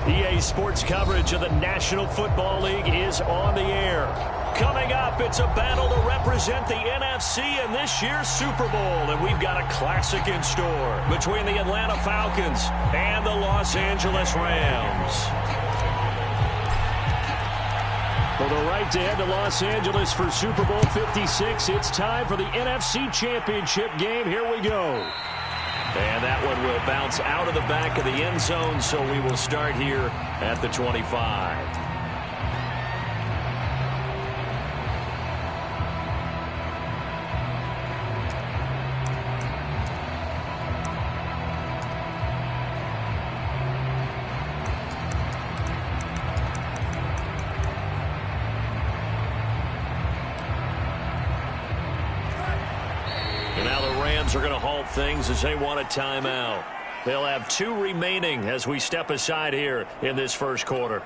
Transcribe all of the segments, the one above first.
EA Sports coverage of the National Football League is on the air. Coming up, it's a battle to represent the NFC in this year's Super Bowl, and we've got a classic in store between the Atlanta Falcons and the Los Angeles Rams. For the right to head to Los Angeles for Super Bowl 56, it's time for the NFC Championship game. Here we go. And that one will bounce out of the back of the end zone, so we will start here at the 25. Are going to halt things as they want a timeout. They'll have 2 remaining as we step aside here in this first quarter.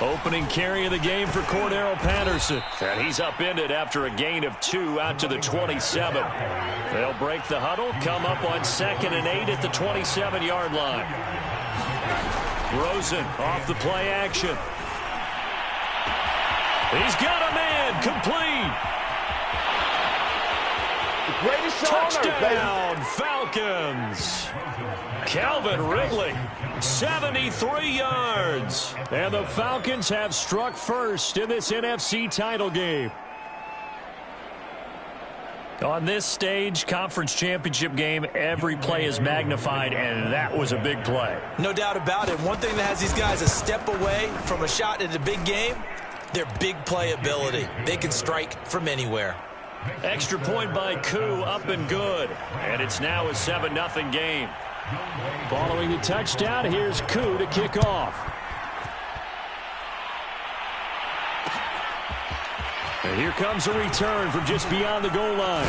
Opening carry of the game for Cordero Patterson. And he's upended after a gain of 2 out to the 27. They'll break the huddle, come up on 2nd and 8 at the 27-yard line. Rosen off the play action. He's got a man complete. Touchdown, Falcons. Calvin Ridley, 73 yards. And the Falcons have struck first in this NFC title game. On this stage, conference championship game, every play is magnified, and that was a big play. No doubt about it. One thing that has these guys a step away from a shot at a big game, their big play ability. They can strike from anywhere. Extra point by Koo, up and good. And it's now a 7-0 game. Following the touchdown, here's Koo to kick off. And here comes a return from just beyond the goal line.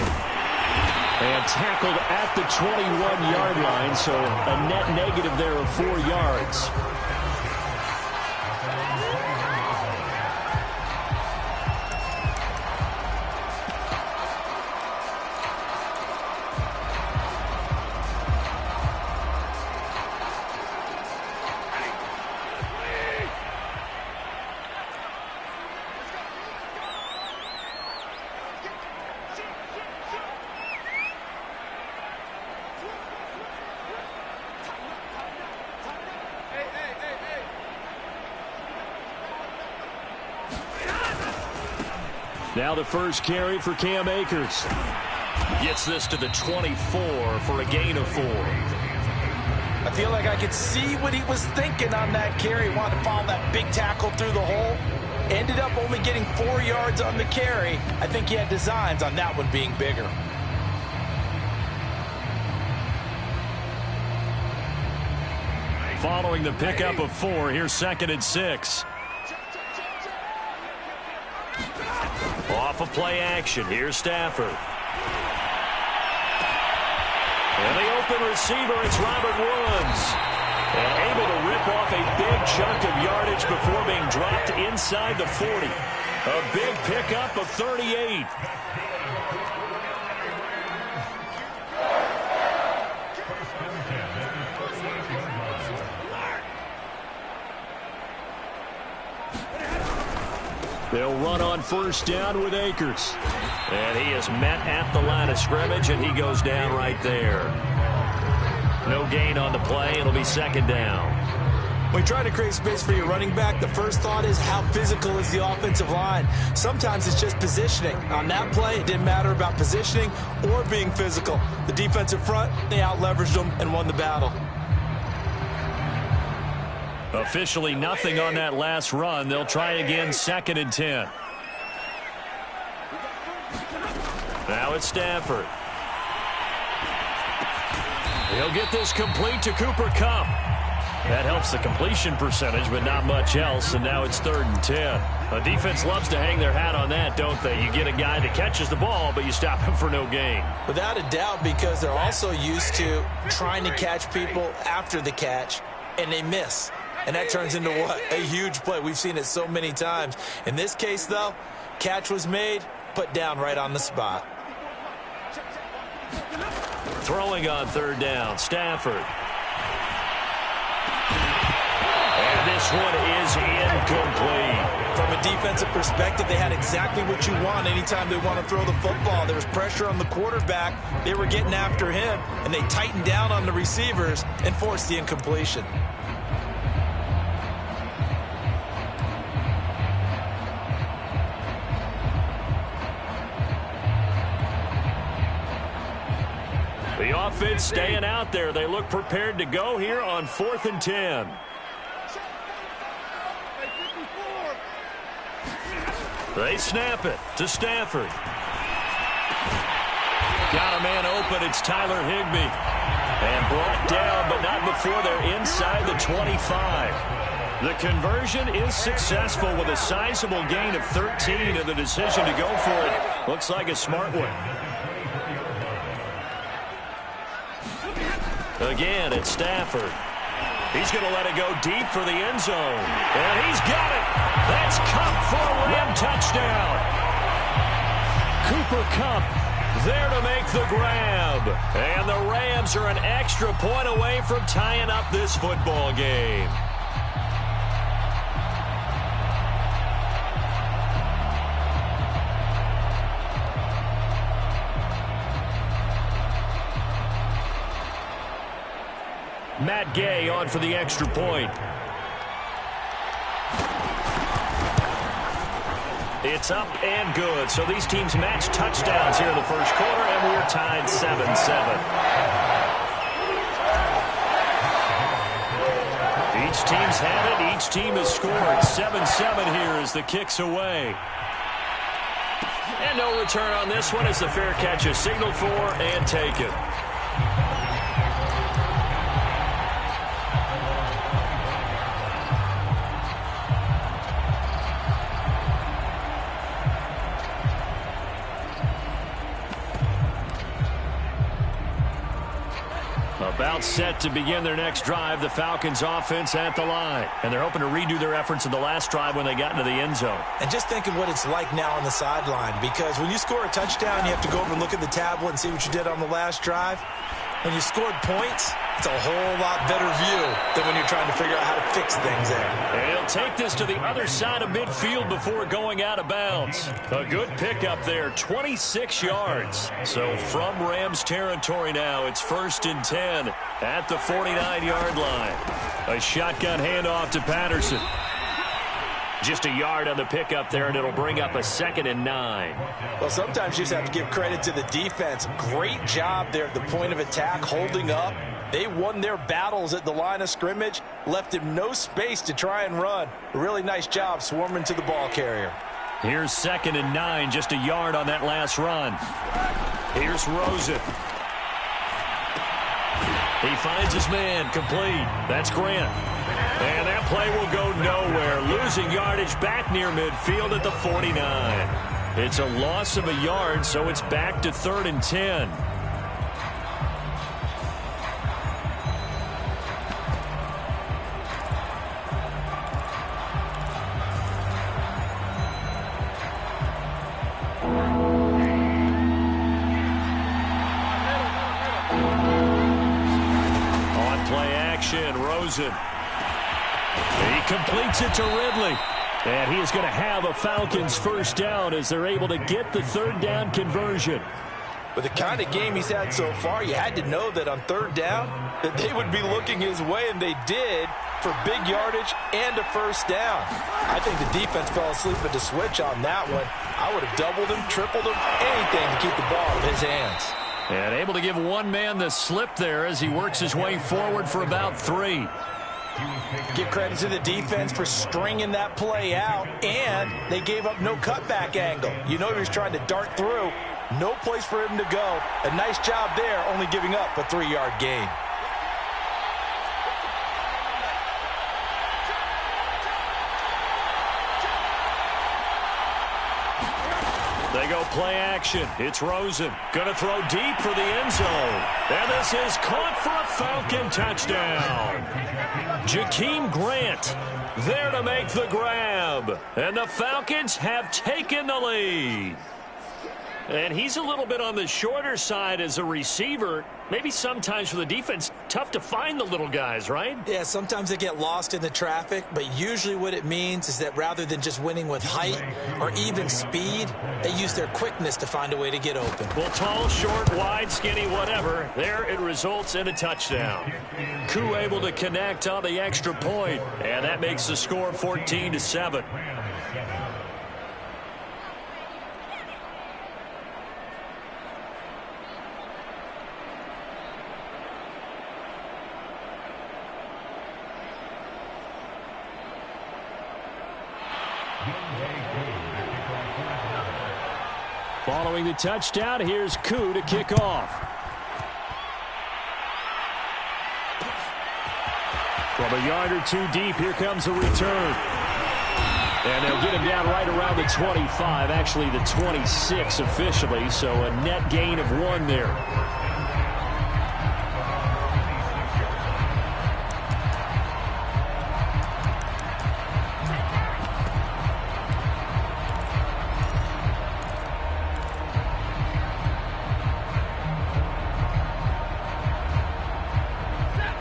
And tackled at the 21-yard line, so a net negative there of 4 yards. Now the first carry for Cam Akers. Gets this to the 24 for a gain of 4. I feel like I could see what he was thinking on that carry. Wanted to follow that big tackle through the hole. Ended up only getting 4 yards on the carry. I think he had designs on that one being bigger. Following the pickup of 4, here's 2nd and 6. Off of play action, here's Stafford. And the open receiver, it's Robert Woods. And able to rip off a big chunk of yardage before being dropped inside the 40. A big pickup of 38. They'll run on first down with Akers. And he is met at the line of scrimmage, and he goes down right there. No gain on the play. It'll be 2nd down. When you try to create space for your running back, the first thought is how physical is the offensive line. Sometimes it's just positioning. On that play, it didn't matter about positioning or being physical. The defensive front, they out-leveraged them and won the battle. Officially nothing on that last run. They'll try again, 2nd and 10. Now it's Stafford. He'll get this complete to Cooper Kupp. That helps the completion percentage, but not much else, and now it's 3rd and 10. A defense loves to hang their hat on that, don't they? You get a guy that catches the ball, but you stop him for no gain. Without a doubt, because they're also used to trying to catch people after the catch, and they miss. And that turns into what? A huge play. We've seen it so many times. In this case, though, catch was made, put down right on the spot. Throwing on 3rd down, Stafford. And this one is incomplete. From a defensive perspective, they had exactly what you want anytime they want to throw the football. There was pressure on the quarterback. They were getting after him, and they tightened down on the receivers and forced the incompletion. The offense staying out there. They look prepared to go here on 4th and 10. They snap it to Stafford. Got a man open. It's Tyler Higbee. And brought down, but not before they're inside the 25. The conversion is successful with a sizable gain of 13, and the decision to go for it looks like a smart one. Again, it's Stafford. He's going to let it go deep for the end zone. And he's got it. That's Kupp for a Ram touchdown. Cooper Kupp there to make the grab. And the Rams are an extra point away from tying up this football game. Matt Gay on for the extra point. It's up and good. So these teams match touchdowns here in the first quarter, and we're tied 7-7. Each team's had it. Each team has scored. 7-7 here as the kick's away. And no return on this one as the fair catch is signaled for and taken. About set to begin their next drive, the Falcons offense at the line. And they're hoping to redo their efforts in the last drive when they got into the end zone. And just think of what it's like now on the sideline, because when you score a touchdown, you have to go over and look at the tablet and see what you did on the last drive. When you scored points, it's a whole lot better view than when you're trying to figure out how to fix things there. And he'll take this to the other side of midfield before going out of bounds. A good pickup there, 26 yards. So from Rams territory now, it's 1st and 10 at the 49-yard line. A shotgun handoff to Patterson. Just a yard on the pickup there, and it'll bring up a 2nd and 9. Well, sometimes you just have to give credit to the defense. Great job there at the point of attack, holding up. They won their battles at the line of scrimmage, left him no space to try and run. A really nice job swarming to the ball carrier. Here's 2nd and 9, just a yard on that last run. Here's Rosen. He finds his man, complete. That's Grant. And that play will go nowhere. Losing yardage back near midfield at the 49. It's a loss of a yard, so it's back to 3rd and 10. On play action, Rosen. He completes it to Ridley. And he is going to have a Falcons first down as they're able to get the 3rd down conversion. With the kind of game he's had so far, you had to know that on 3rd down that they would be looking his way, and they did, for big yardage and a first down. I think the defense fell asleep at the switch on that one. I would have doubled him, tripled him, anything to keep the ball out of his hands. And able to give one man the slip there as he works his way forward for about 3. Give credit to the defense for stringing that play out, and they gave up no cutback angle. You know he was trying to dart through. No place for him to go. A nice job there, only giving up a 3-yard gain. They go play action. It's Rosen. Going to throw deep for the end zone. And this is caught for a Falcon touchdown. Jakeem Grant there to make the grab. And the Falcons have taken the lead. And he's a little bit on the shorter side as a receiver. Maybe sometimes for the defense, tough to find the little guys, right? Yeah, sometimes they get lost in the traffic, but usually what it means is that rather than just winning with height or even speed, they use their quickness to find a way to get open. Well, tall, short, wide, skinny, whatever, there it results in a touchdown. Koo able to connect on the extra point, and that makes the score 14-7. Following the touchdown, here's Koo to kick off. From a yard or two deep, here comes a return. And they'll get him down right around the 25, actually the 26 officially, so a net gain of 1 there.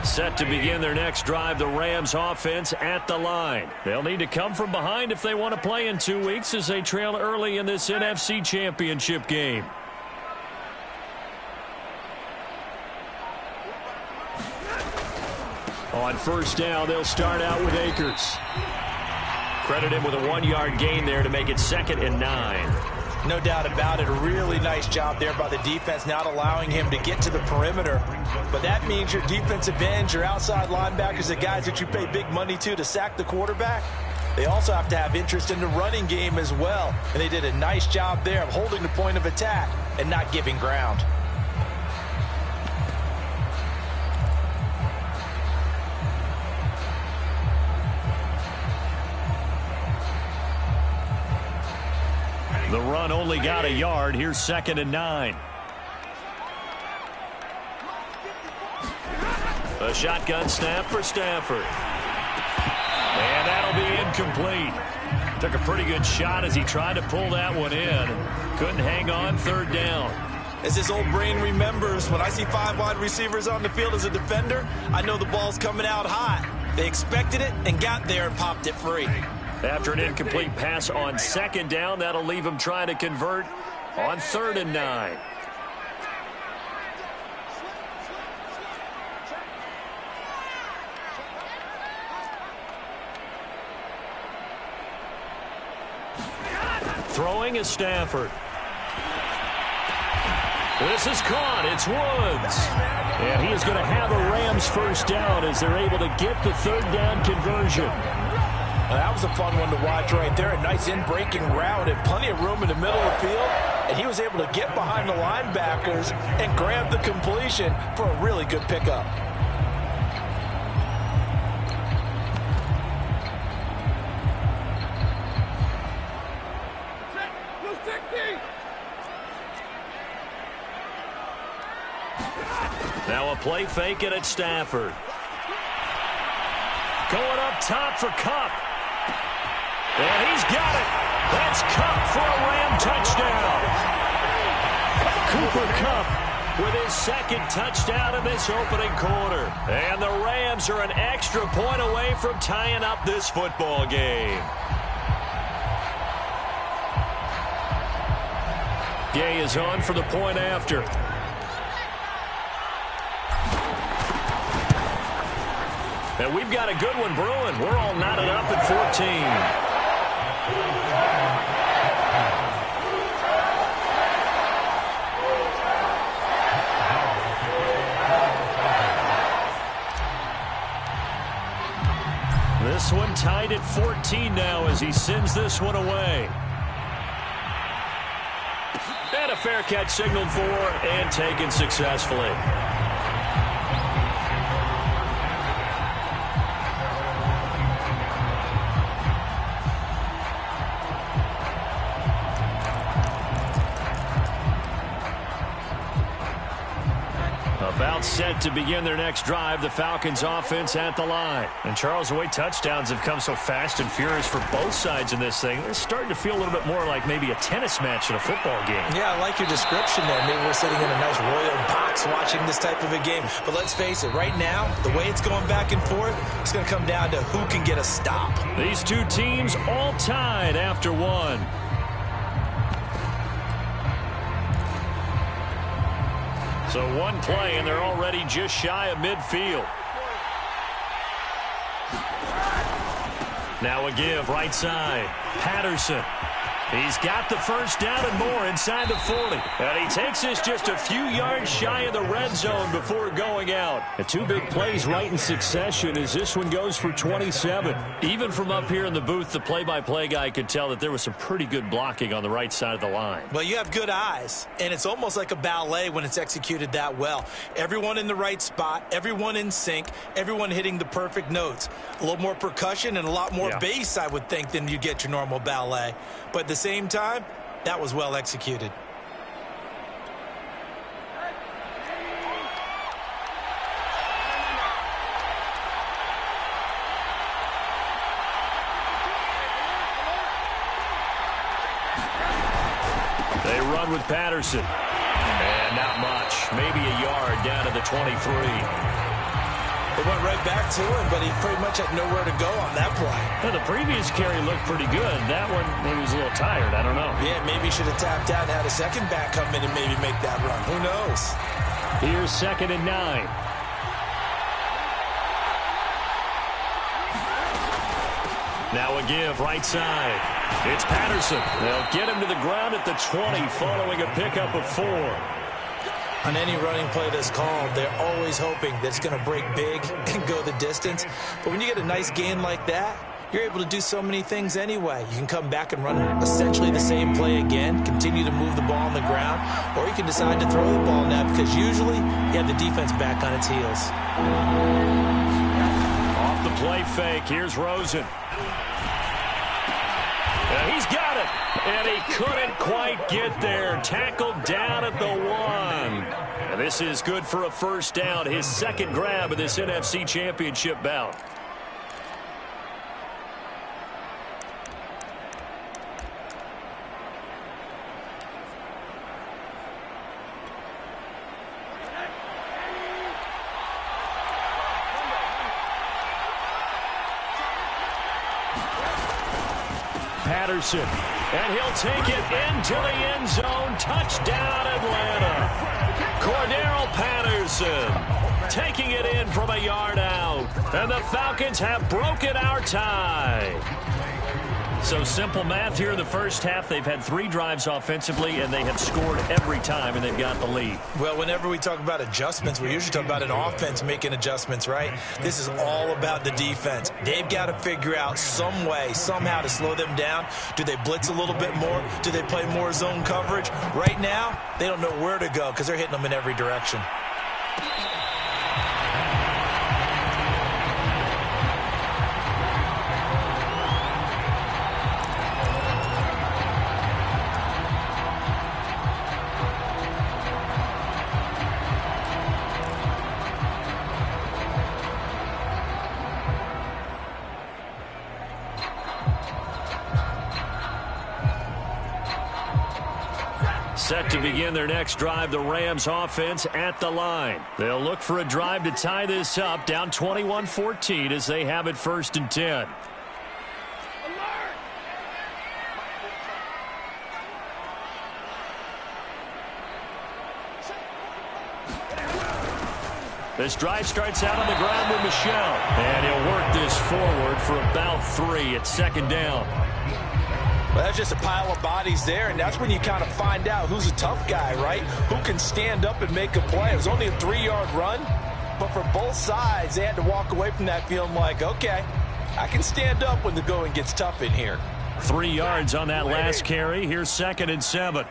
Set to begin their next drive, the Rams offense at the line. They'll need to come from behind if they want to play in 2 weeks as they trail early in this NFC Championship game. On first down, they'll start out with Akers. Credit him with a 1-yard gain there to make it 2nd and 9. No doubt about it. A really nice job there by the defense, not allowing him to get to the perimeter. But that means your defensive ends, your outside linebackers, the guys that you pay big money to sack the quarterback, they also have to have interest in the running game as well. And they did a nice job there of holding the point of attack and not giving ground. The run only got a yard. Here's 2nd and 9. A shotgun snap for Stafford. And that'll be incomplete. Took a pretty good shot as he tried to pull that one in. Couldn't hang on, 3rd down. As his old brain remembers, when I see 5 wide receivers on the field as a defender, I know the ball's coming out hot. They expected it and got there and popped it free. After an incomplete pass on 2nd down, that'll leave him trying to convert on 3rd and 9. Throwing is Stafford. This is caught. It's Woods. And he is going to have a Rams first down as they're able to get the 3rd down conversion. That was a fun one to watch right there. A nice in-breaking route and plenty of room in the middle of the field. And he was able to get behind the linebackers and grab the completion for a really good pickup. Now a play fake it at Stafford. Going up top for Kupp. And he's got it. That's Kupp for a Ram touchdown. Cooper Kupp with his 2nd touchdown in this opening quarter. And the Rams are an extra point away from tying up this football game. Gay is on for the point after. And we've got a good one brewing. We're all knotted up at 14. This one tied at 14 now as he sends this one away. And a fair catch signaled for and taken successfully. About set to begin their next drive, the Falcons offense at the line. And Charles, the way touchdowns have come so fast and furious for both sides in this thing, it's starting to feel a little bit more like maybe a tennis match in a football game. Yeah, I like your description there. Maybe we're sitting in a nice royal box watching this type of a game. But let's face it, right now, the way it's going back and forth, it's going to come down to who can get a stop. These two teams all tied after one. So one play, and they're already just shy of midfield. Now a give, right side. Patterson. He's got the first down and more inside the 40. And he takes this just a few yards shy of the red zone before going out. And two big plays right in succession as this one goes for 27. Even from up here in the booth, the play-by-play guy could tell that there was some pretty good blocking on the right side of the line. Well, you have good eyes, and it's almost like a ballet when it's executed that well. Everyone in the right spot, everyone in sync, everyone hitting the perfect notes. A little more percussion and a lot more bass, I would think, than you get your normal ballet. But at the same time, that was well executed. They run with Patterson. And not much. Maybe a yard down to the 23. It went right back to him, but he pretty much had nowhere to go on that play. Well, the previous carry looked pretty good. That one, maybe was a little tired. I don't know. Yeah, maybe he should have tapped out and had a second back come in and maybe make that run. Who knows? Here's 2nd and 9. Now a give, right side. It's Patterson. They'll get him to the ground at the 20 following a pickup of 4. On any running play that's called, they're always hoping that it's going to break big and go the distance. But when you get a nice gain like that, you're able to do so many things anyway. You can come back and run essentially the same play again, continue to move the ball on the ground, or you can decide to throw the ball now because usually you have the defense back on its heels. Off the play fake, here's Rosen. And he's got it, and he couldn't quite get there. Tackled down at the 1. And this is good for a first down, his second grab of this NFC Championship bout. Patterson, and he'll take it into the end zone. Touchdown, Atlanta. Cordero Patterson taking it in from a yard out. And the Falcons have broken our tie. So simple math here in the first half. They've had 3 drives offensively, and they have scored every time, and they've got the lead. Well, whenever we talk about adjustments, we usually talk about an offense making adjustments, right? This is all about the defense. They've got to figure out some way, somehow to slow them down. Do they blitz a little bit more? Do they play more zone coverage? Right now, they don't know where to go because they're hitting them in every direction. Set to begin their next drive, the Rams offense at the line. They'll look for a drive to tie this up, down 21-14 as they have it 1st and 10. This drive starts out on the ground with Michel. And he'll work this forward for about 3 at 2nd down. Well, that's just a pile of bodies there, and that's when you kind of find out who's a tough guy, right? Who can stand up and make a play. It was only a 3-yard run, but for both sides, they had to walk away from that feeling like, okay, I can stand up when the going gets tough in here. 3 yards on that last carry. Here's 2nd and 7.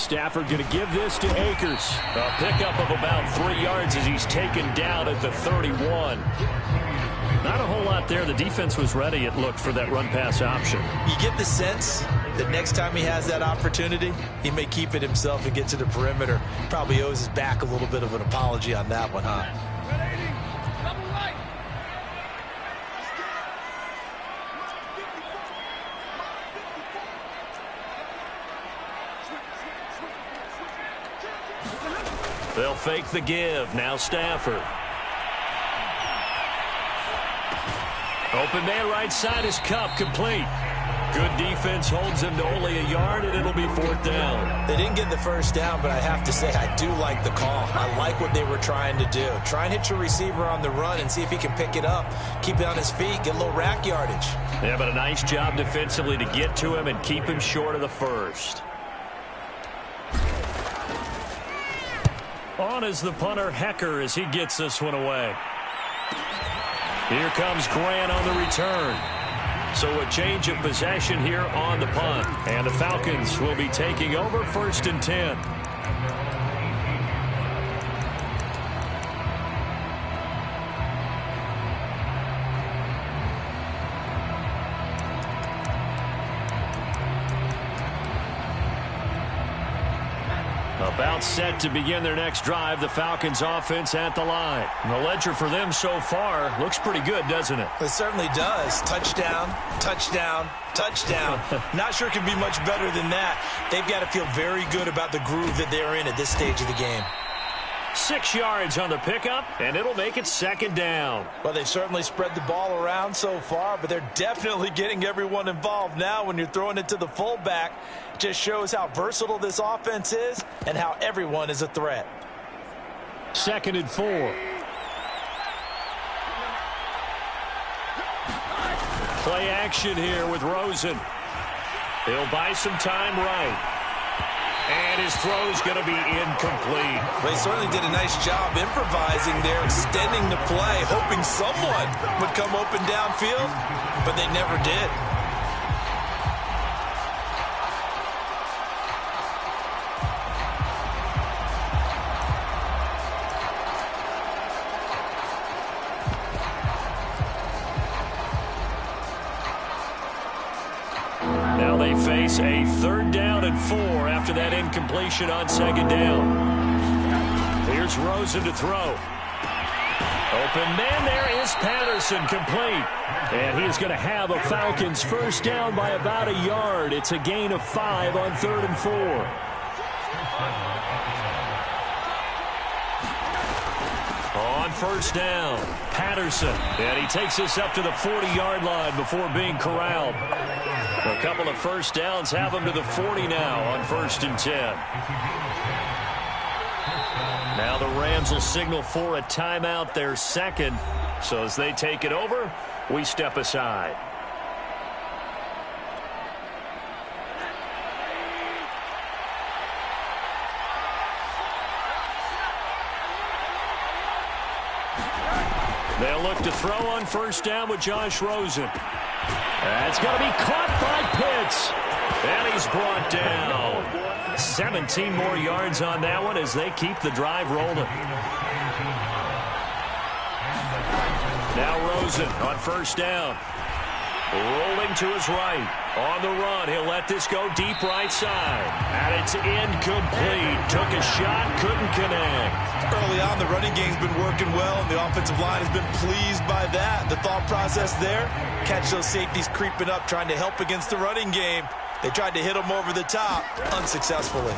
Stafford going to give this to Akers. A pickup of about 3 yards as he's taken down at the 31. Not a whole lot there. The defense was ready, it looked, for that run-pass option. You get the sense that next time he has that opportunity, he may keep it himself and get to the perimeter. Probably owes his back a little bit of an apology on that one, huh? They'll fake the give. Now Stafford. Open man right side is Cup, complete. Good defense holds him to only a yard, and it'll be 4th down. They didn't get the first down, but I have to say I do like the call. I like what they were trying to do. Try and hit your receiver on the run and see if he can pick it up, keep it on his feet, get a little rack yardage. Yeah, but a nice job defensively to get to him and keep him short of the first. On is the punter, Hecker, as he gets this one away. Here comes Grant on the return. So a change of possession here on the punt. And the Falcons will be taking over 1st and 10. About set to begin their next drive. The Falcons offense at the line. And the ledger for them so far looks pretty good, doesn't it? It certainly does. Touchdown, touchdown, touchdown. Not sure it can be much better than that. They've got to feel very good about the groove that they're in at this stage of the game. 6 yards on the pickup, and it'll make it 2nd down. Well, they've certainly spread the ball around so far, but they're definitely getting everyone involved now when you're throwing it to the fullback. It just shows how versatile this offense is and how everyone is a threat. 2nd and 4. Play action here with Rosen. He'll buy some time right. And his throw's going to be incomplete. Well, he certainly did a nice job improvising there, extending the play, hoping someone would come open downfield, but they never did. Now they face a 3rd down and 4 after that incompletion on 2nd down. Here's Rosen to throw. Open man, there is Patterson, complete. And he is going to have a Falcons 1st down by about a yard. It's a gain of 5 on 3rd and 4. On 1st down, Patterson. And he takes this up to the 40-yard line before being corralled. A couple of 1st downs have him to the 40 now on 1st and 10. Now the Rams will signal for a timeout, their 2nd. So as they take it over, we step aside. They'll look to throw on 1st down with Josh Rosen. That's going to be caught by Pitts. And he's brought down. 17 more yards on that one as they keep the drive rolling. Now Rosen on 1st down. Rolling to his right. On the run, he'll let this go deep right side. And it's incomplete. Took a shot, couldn't connect. Early on, the running game's been working well, and the offensive line has been pleased by that. The thought process there, catch those safeties creeping up, trying to help against the running game. They tried to hit them over the top, unsuccessfully.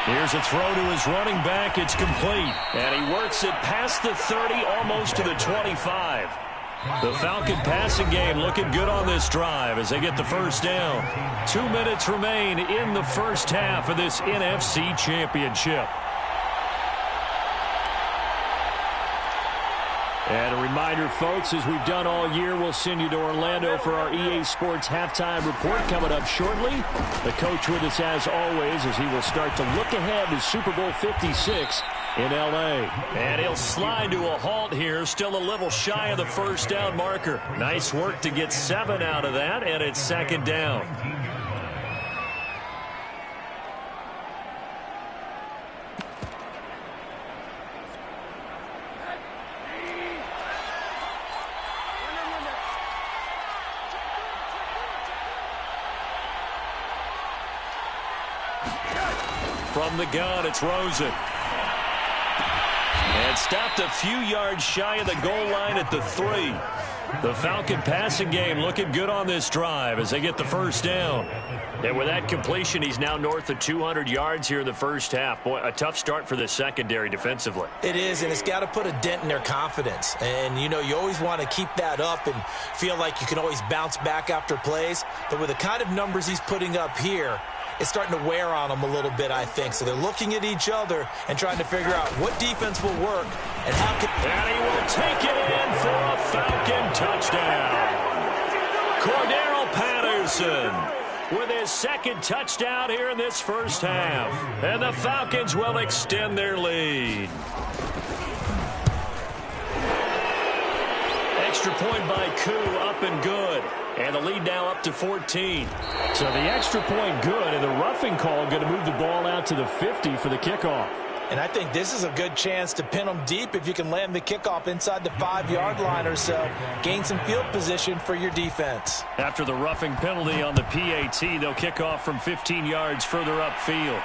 Here's a throw to his running back. It's complete. And he works it past the 30, almost to the 25. The Falcon passing game looking good on this drive as they get the 1st down. 2 minutes remain in the 1st half of this NFC Championship. And a reminder, folks, as we've done all year, we'll send you to Orlando for our EA Sports halftime report coming up shortly. The coach with us as always as he will start to look ahead to Super Bowl 56 in L.A. And he'll slide to a halt here, still a little shy of the 1st down marker. Nice work to get 7 out of that, and it's 2nd down. From the gun, it's Rosen. And stopped a few yards shy of the goal line at the 3. The Falcon passing game looking good on this drive as they get the first down. And with that completion, he's now north of 200 yards here in the first half. Boy, a tough start for the secondary defensively. It is, and it's got to put a dent in their confidence. And, you know, you always want to keep that up and feel like you can always bounce back after plays. But with the kind of numbers he's putting up here, it's starting to wear on them a little bit, I think. So they're looking at each other and trying to figure out what defense will work and how can... And he will take it in for a Falcon touchdown. Cordero Patterson with his second touchdown here in this first half. And the Falcons will extend their lead. Extra point by Koo, up and good. And the lead now up to 14. So the extra point good, and the roughing call going to move the ball out to the 50 for the kickoff. And I think this is a good chance to pin them deep if you can land the kickoff inside the 5-yard line or so. Gain some field position for your defense. After the roughing penalty on the PAT, they'll kick off from 15 yards further upfield.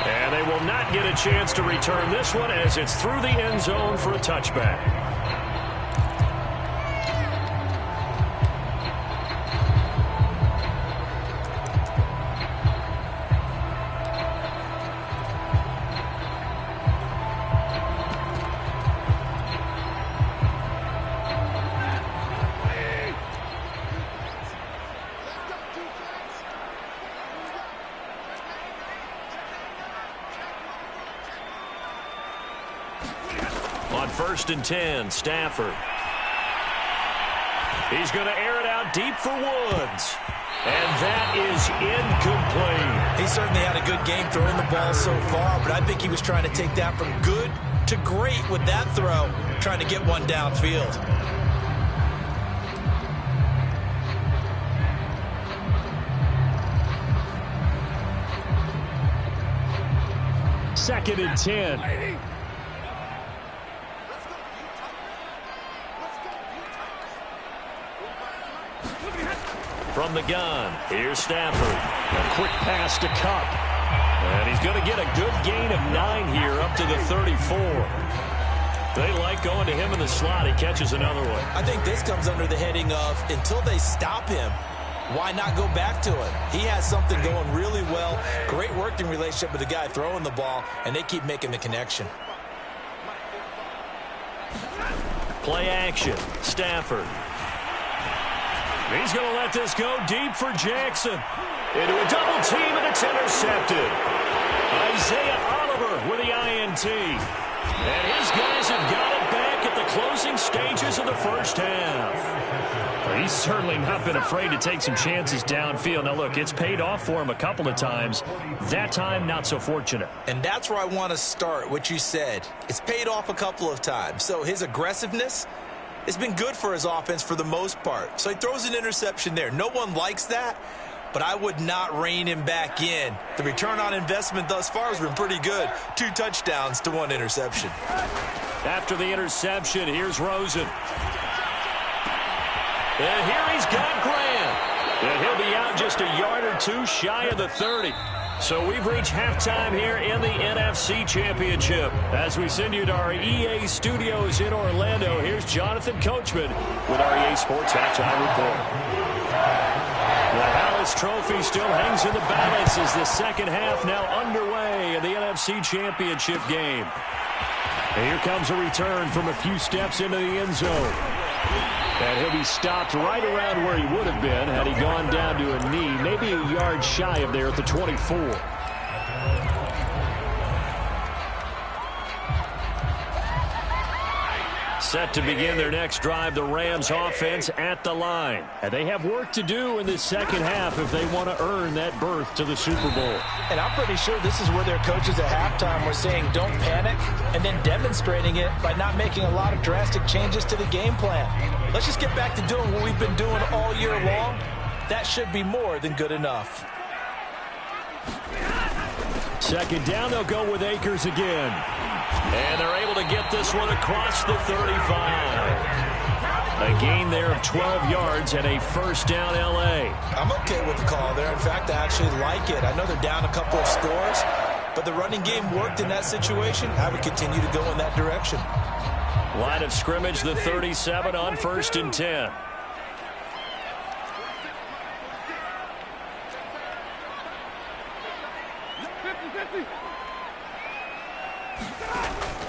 And they will not get a chance to return this one as it's through the end zone for a touchback. On 1st and 10, Stafford. He's going to air it out deep for Woods. And that is incomplete. He certainly had a good game throwing the ball so far, but I think he was trying to take that from good to great with that throw, trying to get one downfield. Second and 10. From the gun, here's Stafford. A quick pass to Cup. And he's going to get a good gain of 9 here up to the 34. They like going to him in the slot. He catches another one. I think this comes under the heading of until they stop him, why not go back to it? He has something going really well. Great working relationship with the guy throwing the ball, and they keep making the connection. Play action. Stafford. He's going to let this go deep for Jackson. Into a double team, and it's intercepted. Isaiah Oliver with the INT. And his guys have got it back at the closing stages of the first half. Well, he's certainly not been afraid to take some chances downfield. Now, look, it's paid off for him a couple of times. That time, not so fortunate. And that's where I want to start, what you said. It's paid off a couple of times. So his aggressiveness, it's been good for his offense for the most part. So he throws an interception there. No one likes that, but I would not rein him back in. The return on investment thus far has been pretty good. 2 touchdowns to 1 interception. After the interception, here's Rosen. And here he's got Grant. And he'll be out just a yard or 2 shy of the 30. So we've reached halftime here in the NFC Championship. As we send you to our EA studios in Orlando, here's Jonathan Coachman with our EA Sports Halftime Report. The Hallis Trophy still hangs in the balance as the second half now underway in the NFC Championship game. And here comes a return from a few steps into the end zone. And he'll be stopped right around where he would have been had he gone down to a knee, maybe a yard shy of there at the 24. Set to begin their next drive, the Rams offense at the line. And they have work to do in this second half if they want to earn that berth to the Super Bowl. And I'm pretty sure this is where their coaches at halftime were saying don't panic, and then demonstrating it by not making a lot of drastic changes to the game plan. Let's just get back to doing what we've been doing all year long. That should be more than good enough. Second down, they'll go with Akers again. And they're able to get this one across the 35. A gain there of 12 yards and a first down L.A. I'm okay with the call there. In fact, I actually like it. I know they're down a couple of scores, but the running game worked in that situation. I would continue to go in that direction. Line of scrimmage, the 37 on 1st and 10.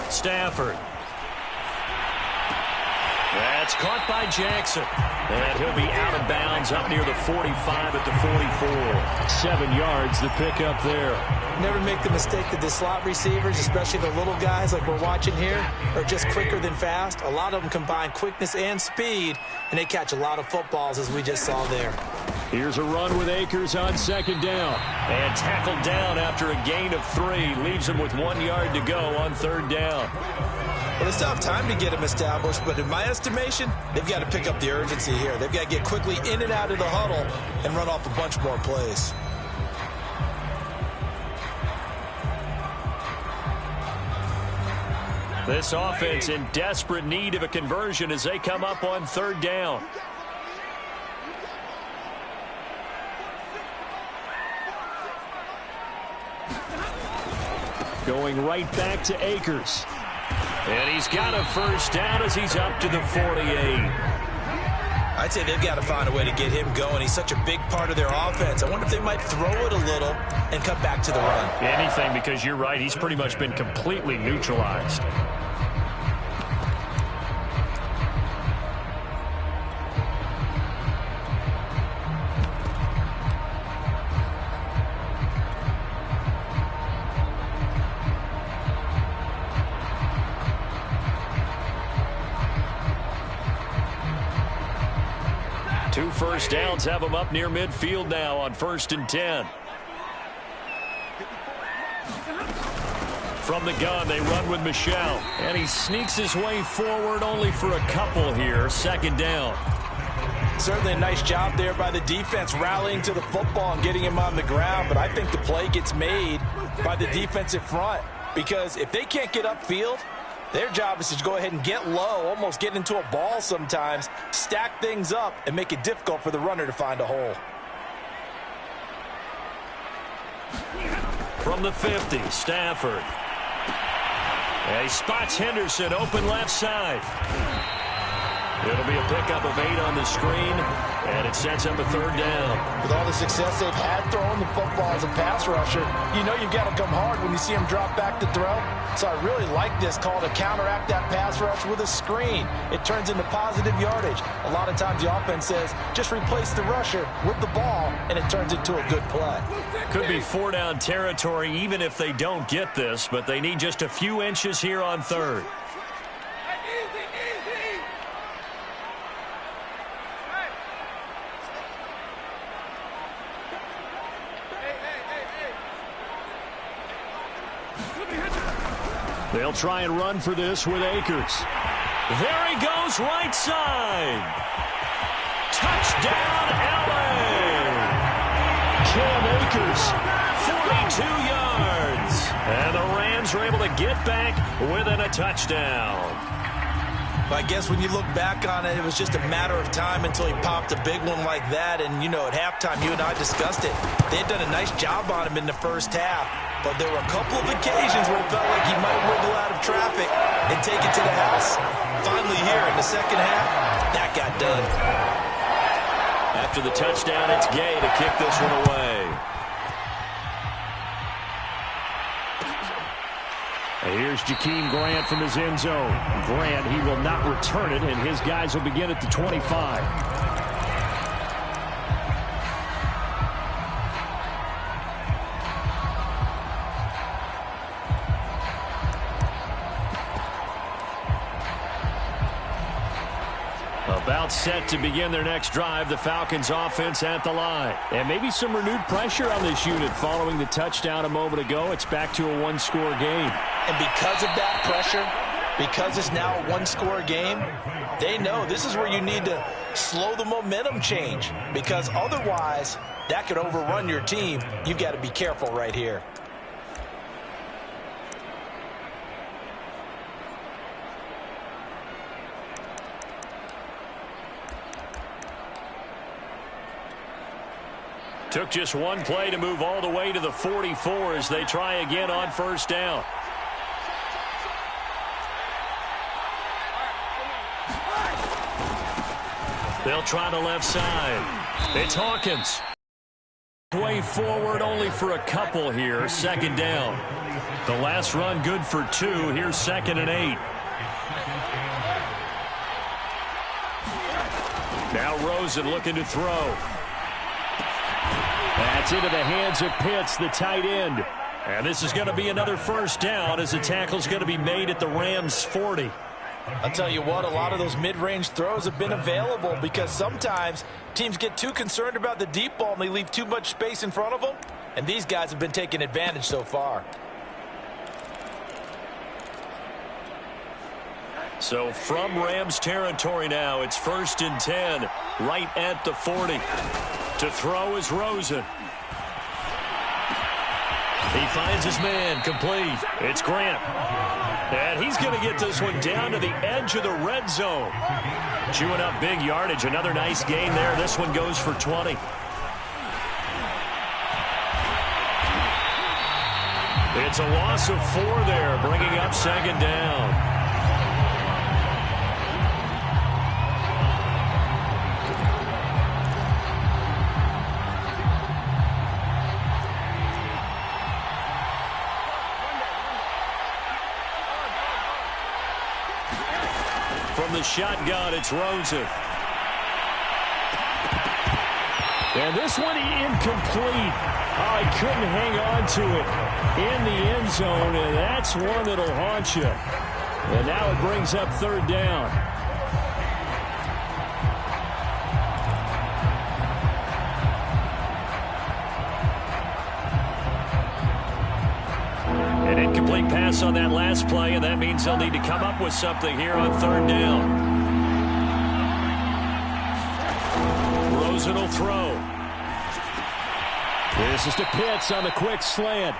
Stafford. That's caught by Jackson. And he'll be out of bounds up near the 45 at the 44. 7 yards, the pickup there. Never make the mistake that the slot receivers, especially the little guys like we're watching here, are just quicker than fast. A lot of them combine quickness and speed, and they catch a lot of footballs, as we just saw there. Here's a run with Akers on 2nd down. And tackled down after a gain of 3. Leaves him with 1 yard to go on 3rd down. Well, they still have time to get him established, but in my estimation, they've got to pick up the urgency here. They've got to get quickly in and out of the huddle and run off a bunch more plays. This offense in desperate need of a conversion as they come up on 3rd down. Going right back to Akers. And he's got a 1st down as he's up to the 48. I'd say they've got to find a way to get him going. He's such a big part of their offense. I wonder if they might throw it a little and come back to the run. Anything, because you're right. He's pretty much been completely neutralized. Two 1st downs have him up near midfield now on 1st and 10. From the gun, they run with Michel. And he sneaks his way forward only for a couple here. 2nd down. Certainly a nice job there by the defense rallying to the football and getting him on the ground. But I think the play gets made by the defensive front. Because if they can't get upfield, their job is to go ahead and get low, almost get into a ball sometimes, stack things up, and make it difficult for the runner to find a hole. From the 50, Stafford. And he spots Henderson open left side. It'll be a pickup of 8 on the screen, and it sets up a 3rd down. With all the success they've had throwing the football as a pass rusher, you know you've got to come hard when you see him drop back to throw. So I really like this call to counteract that pass rush with a screen. It turns into positive yardage. A lot of times the offense says, just replace the rusher with the ball, and it turns into a good play. Could be 4-down territory even if they don't get this, but they need just a few inches here on 3rd. They'll try and run for this with Akers. There he goes, right side. Touchdown, L.A. Cam Akers. 42 yards. And the Rams are able to get back within a touchdown. I guess when you look back on it, it was just a matter of time until he popped a big one like that. And, you know, at halftime, you and I discussed it. They had done a nice job on him in the first half. But there were a couple of occasions where it felt like he might wiggle out of traffic and take it to the house. Finally here in the second half, that got done. After the touchdown, it's Gay to kick this one away. Here's Jakeem Grant from his end zone. Grant, he will not return it, and his guys will begin at the 25. About set to begin their next drive, the Falcons offense at the line. And maybe some renewed pressure on this unit following the touchdown a moment ago. It's back to a one-score game. And because of that pressure, because it's now a one-score game, they know this is where you need to slow the momentum change. Because otherwise, that could overrun your team. You've got to be careful right here. Took just one play to move all the way to the 44 as they try again on first down. They'll try the left side. It's Hawkins. Way forward only for a couple here. Second down. The last run good for 2. Here's 2nd and 8. Now Rosen looking to throw. That's into the hands of Pitts, the tight end. And this is going to be another first down as the tackle's going to be made at the Rams' 40. I'll tell you what, a lot of those mid-range throws have been available because sometimes teams get too concerned about the deep ball and they leave too much space in front of them. And these guys have been taking advantage so far. So from Rams territory now, it's 1st and 10, right at the 40. To throw is Rosen. He finds his man, complete. It's Grant. And he's going to get this one down to the edge of the red zone. Chewing up big yardage. Another nice gain there. This one goes for 20. It's a loss of 4 there, bringing up 2nd down. From the shotgun, it's Rosen. And this one incomplete. Oh, he couldn't hang on to it in the end zone, and that's one that'll haunt you. And now it brings up 3rd down. An incomplete pass on that last play, and that means they'll need to come up with something here on 3rd down. Rosen will throw. This is to Pitts on the quick slant.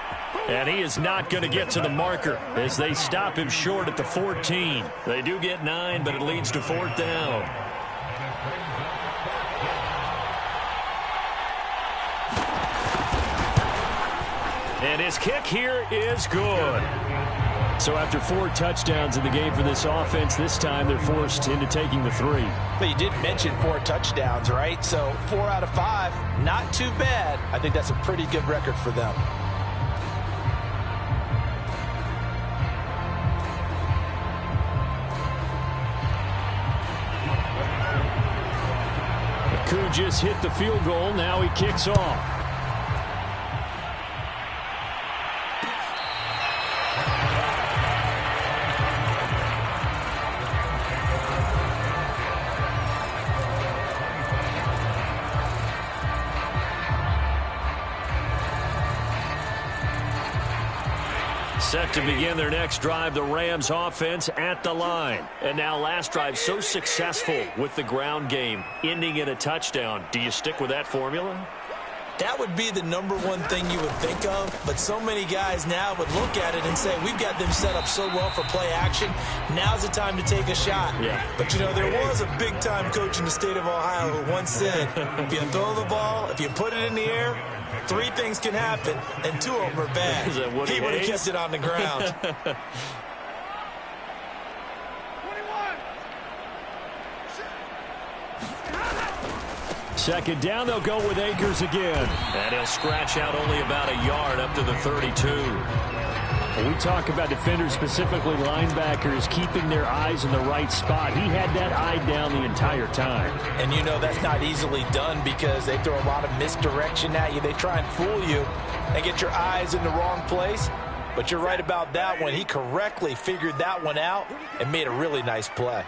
And he is not going to get to the marker as they stop him short at the 14. They do get 9, but it leads to 4th down. And his kick here is good. So after 4 touchdowns in the game for this offense, this time they're forced into taking the 3. But you did mention 4 touchdowns, right? So 4 out of 5, not too bad. I think that's a pretty good record for them. Koo just hit the field goal. Now he kicks off. Set to begin their next drive, the Rams offense at the line. And now last drive so successful with the ground game, ending in a touchdown. Do you stick with that formula? That would be the #1 thing you would think of, but so many guys now would look at it and say, we've got them set up so well for play action, now's the time to take a shot. Yeah. But, you know, there was a big-time coach in the state of Ohio who once said, if you throw the ball, if you put it in the air, 3 things can happen, and 2 of them are bad. He would have kept it on the ground. Second down, they'll go with Akers again. And he'll scratch out only about a yard up to the 32. When we talk about defenders, specifically linebackers, keeping their eyes in the right spot. He had that eye down the entire time. And you know that's not easily done because they throw a lot of misdirection at you. They try and fool you and get your eyes in the wrong place. But you're right about that one. He correctly figured that one out and made a really nice play.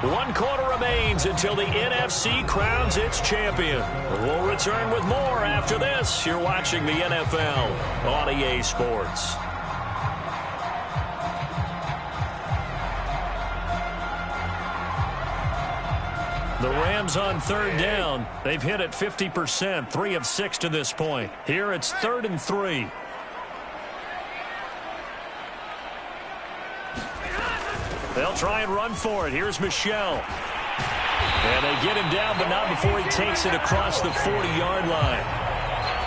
1 quarter remains until the NFC crowns its champion. We'll return with more after this. You're watching the NFL on EA Sports. The Rams on 3rd down. They've hit it 50%, 3 of 6 to this point. Here it's 3rd and 3. They'll try and run for it. Here's Michel. And they get him down, but not before he takes it across the 40-yard line.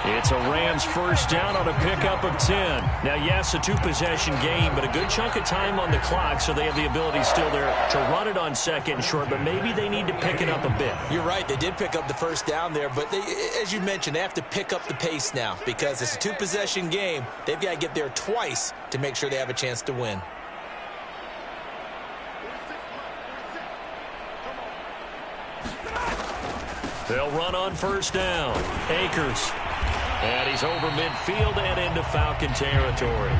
It's a Rams first down on a pickup of 10. Now, yes, a two-possession game, but a good chunk of time on the clock, so they have the ability still there to run it on second and short, but maybe they need to pick it up a bit. You're right. They did pick up the first down there, but as you mentioned, they have to pick up the pace now because it's a two-possession game. They've got to get there twice to make sure they have a chance to win. They'll run on first down. Akers. And he's over midfield and into Falcon territory.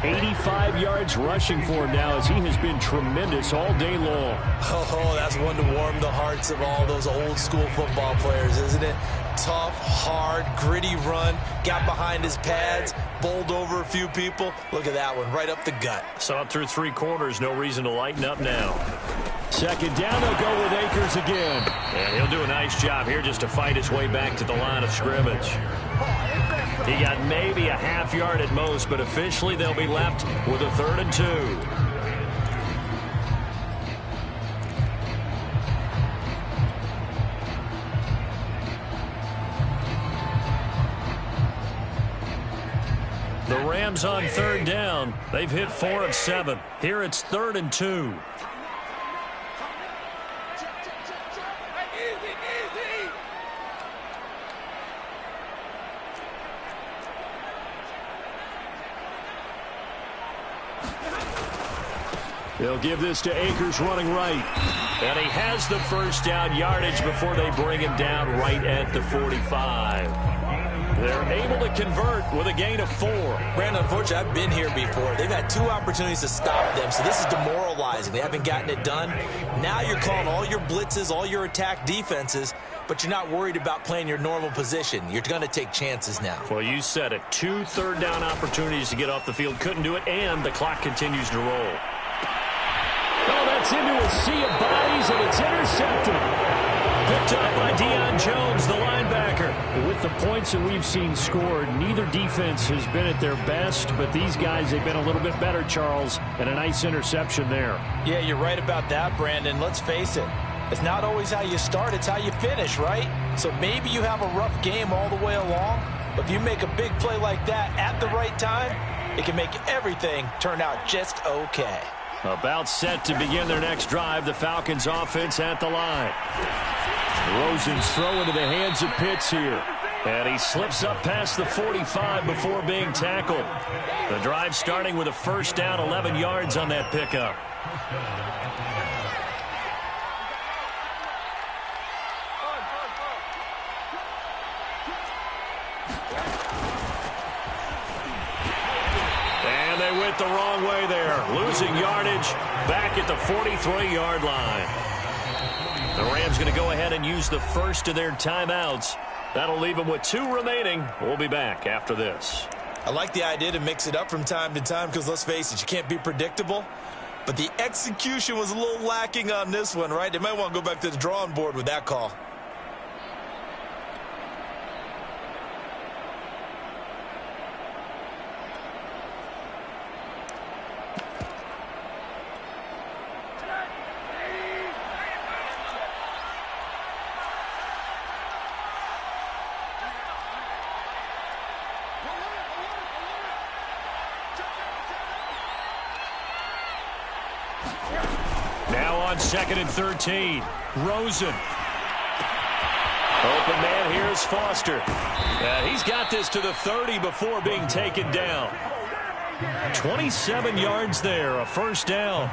85 yards rushing for him now as he has been tremendous all day long. Oh, that's one to warm the hearts of all those old-school football players, isn't it? Tough, hard, gritty run. Got behind his pads, bowled over a few people. Look at that one, right up the gut. Saw it through three quarters. No reason to lighten up now. Second down, they'll go with Akers again. And he'll do a nice job here just to fight his way back to the line of scrimmage. He got maybe a half yard at most, but officially they'll be left with a 3rd and 2. The Rams on 3rd down. They've hit 4 of 7. Here it's 3rd and 2. They'll give this to Akers running right. And he has the first down yardage before they bring him down right at the 45. They're able to convert with a gain of 4. Brandon, unfortunately, I've been here before. They've had 2 opportunities to stop them, so this is demoralizing. They haven't gotten it done. Now you're calling all your blitzes, all your attack defenses, but you're not worried about playing your normal position. You're going to take chances now. Well, you said it. 2 third-down opportunities to get off the field. Couldn't do it, and the clock continues to roll. Oh, that's into a sea of bodies, and it's intercepted. Picked up by Deion Jones, the linebacker. With the points that we've seen scored, neither defense has been at their best, but these guys, they've been a little bit better, Charles, and a nice interception there. Yeah, you're right about that, Brandon. Let's face it. It's not always how you start, it's how you finish, right? So maybe you have a rough game all the way along, but if you make a big play like that at the right time, it can make everything turn out just okay. About set to begin their next drive, the Falcons offense at the line. Rosen's throw into the hands of Pitts here. And he slips up past the 45 before being tackled. The drive starting with a first down, 11 yards on that pickup. And they went the wrong way there. Losing yardage back at the 43-yard line. The Rams going to go ahead and use the first of their timeouts. That'll leave them with 2 remaining. We'll be back after this. I like the idea to mix it up from time to time because, let's face it, you can't be predictable. But the execution was a little lacking on this one, right? They might want to go back to the drawing board with that call. Now on 2nd and 13. Rosen. Open man here is Foster. He's got this to the 30 before being taken down. 27 yards there, a first down.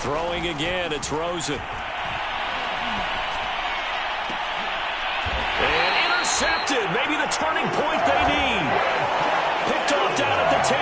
Throwing again, it's Rosen. And intercepted. Maybe the turning point they need. Picked off down at the 10.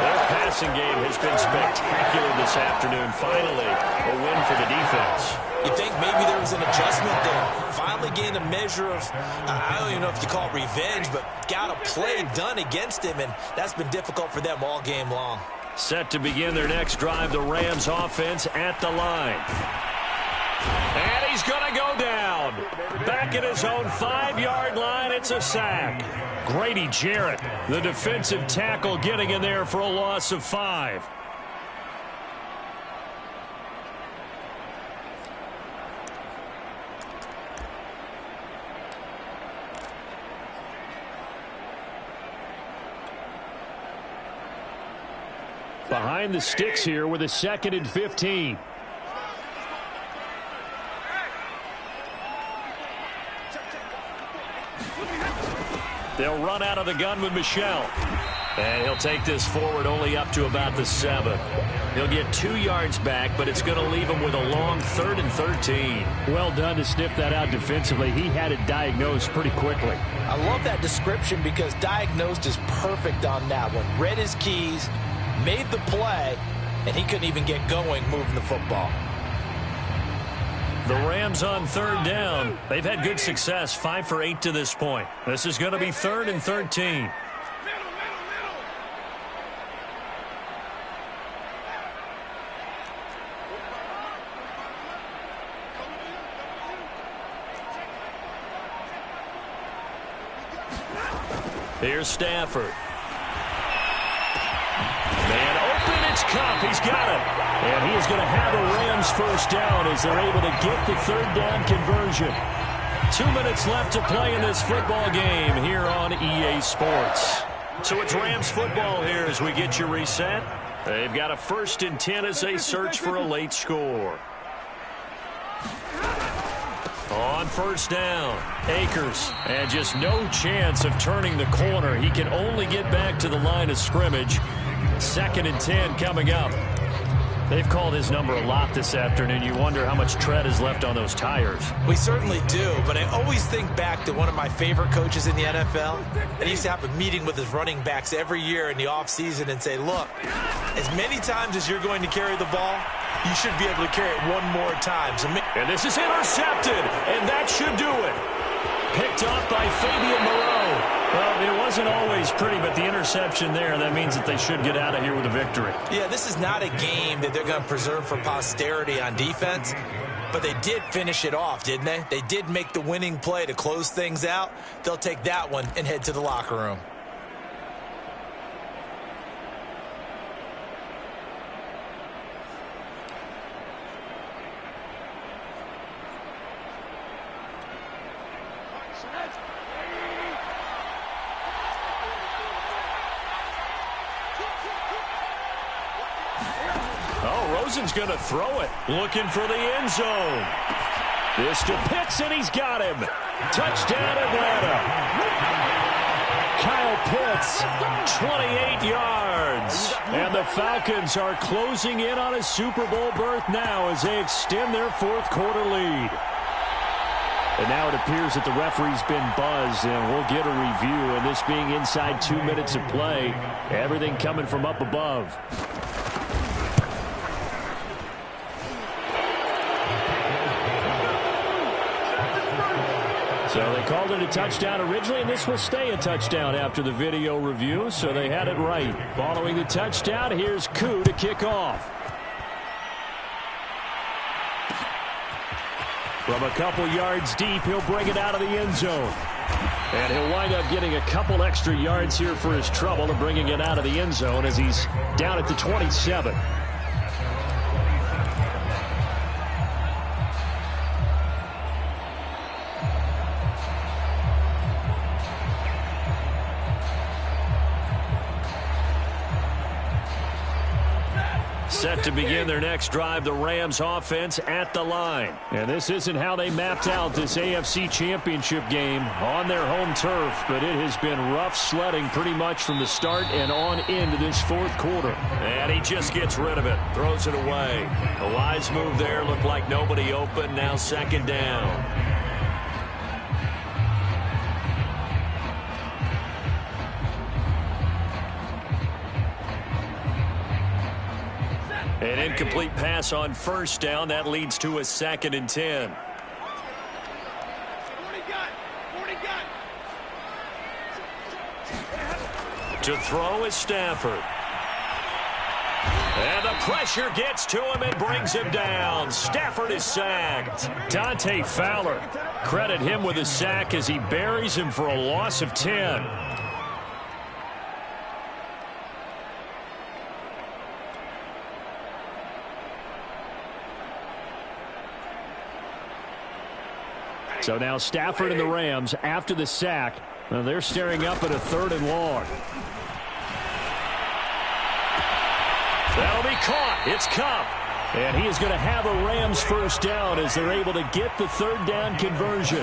Their passing game has been spectacular this afternoon. Finally, a win for the defense. You think maybe there was an adjustment there. Finally gained a measure of, I don't even know if you call it revenge, but got a play done against him, and that's been difficult for them all game long. Set to begin their next drive, the Rams offense at the line. And he's going to go down. Back at his own 5-yard line, it's a sack. Grady Jarrett, the defensive tackle, getting in there for a loss of 5. Behind the sticks here with a 2nd and 15. They'll run out of the gun with Michel. And he'll take this forward only up to about the 7. He'll get 2 yards back, but it's going to leave him with a long 3rd and 13. Well done to sniff that out defensively. He had it diagnosed pretty quickly. I love that description because diagnosed is perfect on that one. Read his keys, made the play, and he couldn't even get going moving the football. The Rams on 3rd down. They've had good success, 5 for 8 to this point. This is going to be 3rd and 13. Here's Stafford. Man open, it's Cup. He's got it. And he is going to have a Rams first down as they're able to get the 3rd down conversion. 2 minutes left to play in this football game here on EA Sports. So it's Rams football here as we get you reset. They've got a 1st and 10 as they search for a late score. On 1st down, Akers, and just no chance of turning the corner. He can only get back to the line of scrimmage. 2nd and 10 coming up. They've called his number a lot this afternoon. You wonder how much tread is left on those tires. We certainly do, but I always think back to one of my favorite coaches in the NFL. And he used to have a meeting with his running backs every year in the offseason and say, look, as many times as you're going to carry the ball, you should be able to carry it one more time. And this is intercepted, and that should do it. Picked off by Fabian Moreau. Well, it wasn't always pretty, but the interception there, that means that they should get out of here with a victory. Yeah, this is not a game that they're going to preserve for posterity on defense, but they did finish it off, didn't they? They did make the winning play to close things out. They'll take that one and head to the locker room. Rosen's going to throw it, looking for the end zone. This to Pitts, and he's got him. Touchdown, Atlanta. Kyle Pitts, 28 yards. And the Falcons are closing in on a Super Bowl berth now as they extend their 4th quarter lead. And now it appears that the referee's been buzzed, and we'll get a review. And this being inside 2 minutes of play, everything coming from up above. So they called it a touchdown originally, and this will stay a touchdown after the video review, so they had it right. Following the touchdown, here's Koo to kick off. From a couple yards deep, he'll bring it out of the end zone. And he'll wind up getting a couple extra yards here for his trouble and bringing it out of the end zone as he's down at the 27. Set to begin their next drive, the Rams offense at the line. And this isn't how they mapped out this AFC Championship game on their home turf, but it has been rough sledding pretty much from the start and on into this 4th quarter. And he just gets rid of it, throws it away. A wise move there, looked like nobody open, now 2nd down. An incomplete pass on 1st down. That leads to a 2nd and 10. To throw is Stafford. And the pressure gets to him and brings him down. Stafford is sacked. Dante Fowler. Credit him with a sack as he buries him for a loss of 10. So now Stafford and the Rams, after the sack, they're staring up at a 3rd and long. That'll be caught. It's Cup. And he is going to have a Rams first down as they're able to get the 3rd down conversion.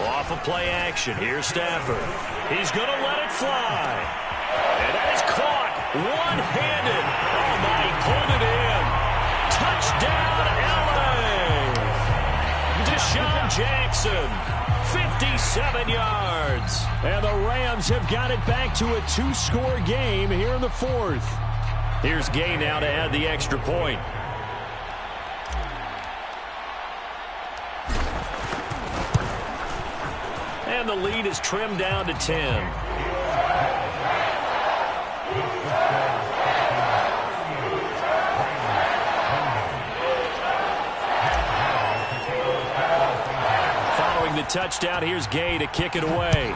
Off of play action. Here's Stafford. He's going to let it fly. And that is caught one-handed. Oh, my, he pulled it in. Touchdown, L.A. Deshaun Jackson, 57 yards. And the Rams have got it back to a 2-score game here in the 4th. Here's Gay now to add the extra point. And the lead is trimmed down to 10. Following the touchdown, here's Gay to kick it away.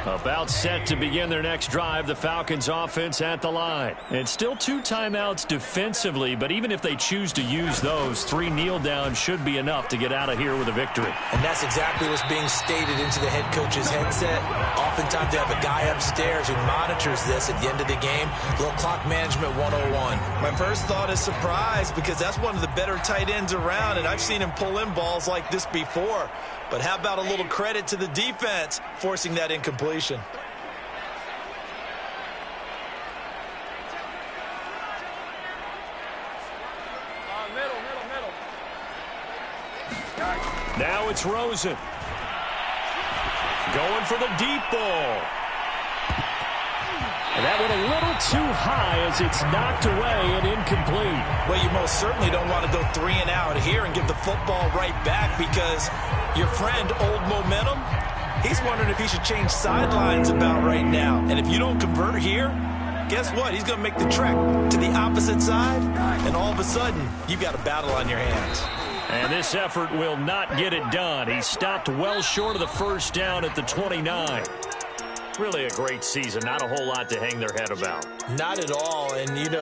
About set to begin their next drive, the Falcons offense at the line. And still 2 timeouts defensively, but even if they choose to use those, 3 kneel downs should be enough to get out of here with a victory. And that's exactly what's being stated into the head coach's headset. Oftentimes they have a guy upstairs who monitors this at the end of the game. Little clock management 101. My first thought is surprise because that's one of the better tight ends around, and I've seen him pull in balls like this before. But how about a little credit to the defense forcing that incompletion? Now it's Rosen. Going for the deep ball. And that went a little too high as it's knocked away and incomplete. Well, you most certainly don't want to go 3 and out here and give the football right back because your friend, Old Momentum, he's wondering if he should change sidelines about right now. And if you don't convert here, guess what? He's going to make the trek to the opposite side, and all of a sudden, you've got a battle on your hands. And this effort will not get it done. He stopped well short of the first down at the 29. Really a great season. Not a whole lot to hang their head about. Not at all. And, you know,